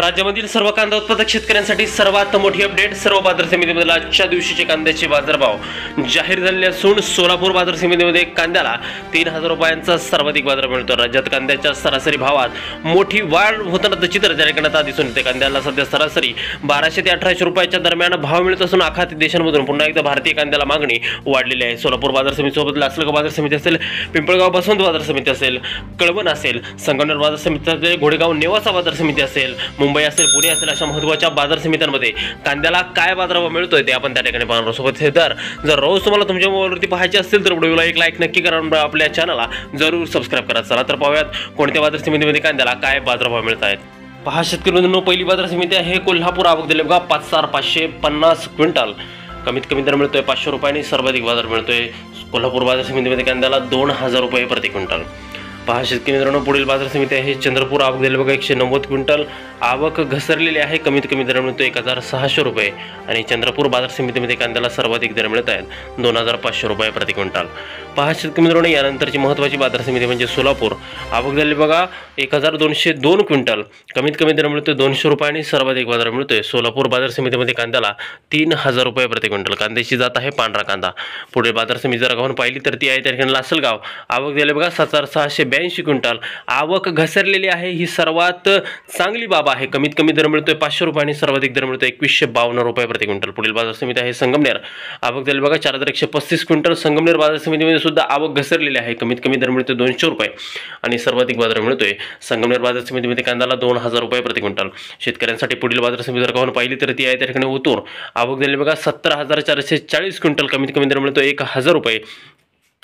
राज्यामधील सर्व कांदा उत्पादक शेतकऱ्यांसाठी सर्वात मोठी अपडेट। सर्व बाजार समितीमधील आजच्या दिवशीचे कांद्याचे बाजारभाव जाहीर झाले असून सोलापूर बाजार समितीमध्ये कांद्याला 3000 रुपयांचा सर्वाधिक बाजार मिळतो। राज्यात कांद्याच्या सरासरी भावात मोठी वाढ होताना चित्र त्या ठिकाणी दिसून येते। कांद्याला सध्या सरासरी 1200 ते 1800 रुपयाच्या दरम्यान भाव मिळत असून आखाती देशांमधून पुन्हा एकदा भारतीय कांद्याला मागणी वाढलेली आहे। सोलापूर बाजार समितीसोबत लासलगाव बाजार समिती असेल, पिंपळगाव बसवंत बाजार समिती असेल, कळवण असेल, संगमनेर बाजार समिती असेल, घोडेगाव नेवासा बाजार समिती असेल, मुंबई असेल, पुणे असेल, अशा महत्त्वाच्या बाजार समित्यांमध्ये कांद्याला काय बाजारभाव मिळतोय ते आपण त्या ठिकाणी पाहणार आहोत। सोबत हे दर जर रोज तुम्हाला तुमच्या मोबाईलवरती पाहायचे असतील तर व्हिडिओला एक लाईक नक्की करा आणि आपल्या चॅनलला जरूर सबस्क्राइब करा। चला तर पाहूयात कोणत्या बाजार समितीमध्ये कांद्याला काय बाजारभाव मिळत आहेत। पहा शेतकरी मित्रांनो, पहिली बाजार समिती आहे कोल्हापूर। आवक दिले बघा 5,550 क्विंटल, कमीत कमी दर मिळतोय 500 रुपयांनी, सर्वाधिक बाजार मिळतोय कोल्हापूर बाजार समितीमध्ये कांद्याला 2000 रुपये प्रति क्विंटल। पहा शेतकरी मित्रांनो, पुढील बाजार समिती आहे चंद्रपूर। आवक दिले बघा 190 क्विंटल, आवक घसरलेली आहे, कमीत कमी दर मिळतो 1600 रुपये आणि चंद्रपूर बाजार समितीमध्ये कांद्याला सर्वाधिक दर मिळत आहेत 2500 रुपये प्रति क्विंटल। पहा शेतकरी मित्रांनो, यानंतरची महत्त्वाची बाजार समिती म्हणजे सोलापूर। आवक दिले बघा 1202 क्विंटल, कमीत कमी दर मिळतोय 200 रुपये आणि सर्वाधिक बाजार मिळतोय सोलापूर बाजार समितीमध्ये कांद्याला 3000 रुपये प्रति क्विंटल। कांद्याची जात आहे पांढरा कांदा। पुढील बाजार समिती जर आपण पाहिली तर ती आहे त्या ठिकाणी लासलगाव। आवक दिले बघा 7682 क्विंटल, आवक घसरलेली आहे, ही सर्वात चांगली बाब आहे। कमीत कमी दर मिळतोय 500 रुपये आणि सर्वाधिक दर मिळतोय 2152 रुपये प्रति क्विंटल। पुढील बाजार समिती आहे संगमनेर। आवक दिले बघा 4135 क्विंटल, संगमनेर बाजार समितीमध्ये सुद्धा आवक घसरलेली आहे, कमीत कमी दर मिळतोय 200 रुपये आणि सर्वाधिक बाजार मिळतोय संगमनेर बाजार समितीमध्ये कांद्याला 2000 रुपये प्रति क्विंटल। शेतकऱ्यांसाठी पुढील बाजार समिती जर आपण पाहिली तर ती आहे त्या ठिकाणी ओतूर। आवक दिले बघा 17440 क्विंटल, कमीत कमी दर मिळतोय 1000 रुपये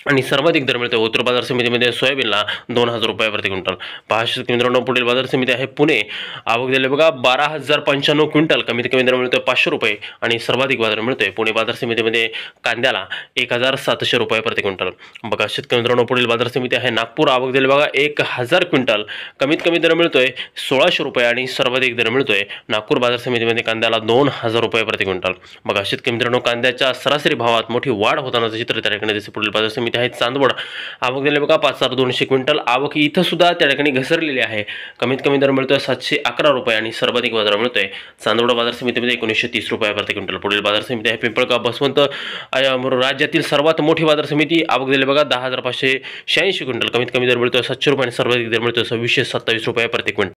आणि सर्वाधिक दर मिळतो ओतूर बाजार समितीमध्ये सोयाबीनला 2000 रुपये प्रति क्विंटल। पहा शेतकरी मित्रांनो, पुढील बाजार समिती आहे पुणे। आवक दिले बघा 12095 क्विंटल, कमीत कमी दर मिळतोय 500 रुपये आणि सर्वाधिक बाजार मिळतोय पुणे बाजार समितीमध्ये कांद्याला 1700 रुपये प्रति क्विंटल। बघा शेतकरी मित्रांनो, पुढील बाजार समिती आहे नागपूर। आवक दिले बघा 1000 क्विंटल, कमीत कमी दर मिळतोय 1600 रुपये आणि सर्वाधिक दर मिळतोय नागपूर बाजार समितीमध्ये कांद्याला 2000 रुपये प्रति क्विंटल। बघा शेतकरी मित्रांनो, कांद्याच्या सरासरी भावात मोठी वाढ होताना चित्र त्या ठिकाणी दिसते। पुढील बाजार समिती आहे चांदवड। आवक दिले बघा 5200 क्विंटल, आवक इथं सुद्धा त्या ठिकाणी घसरलेली आहे, कमीत कमी दर मिळतोय 711 रुपये आणि सर्वाधिक बाजार मिळतोय चांदवड बाजार समितीमध्ये 1930 रुपये प्रति क्विंटल। पुढील बाजार समिती आहे पिंपळगाव बसवंत। राज्यातील सर्वात मोठी बाजार समिती। आवक दिले बघा 10586 क्विंटल, कमीत कमी दर मिळतोय 700 रुपये आणि सर्वाधिक दर मिळतोय 2627 रुपये प्रति क्विंटल।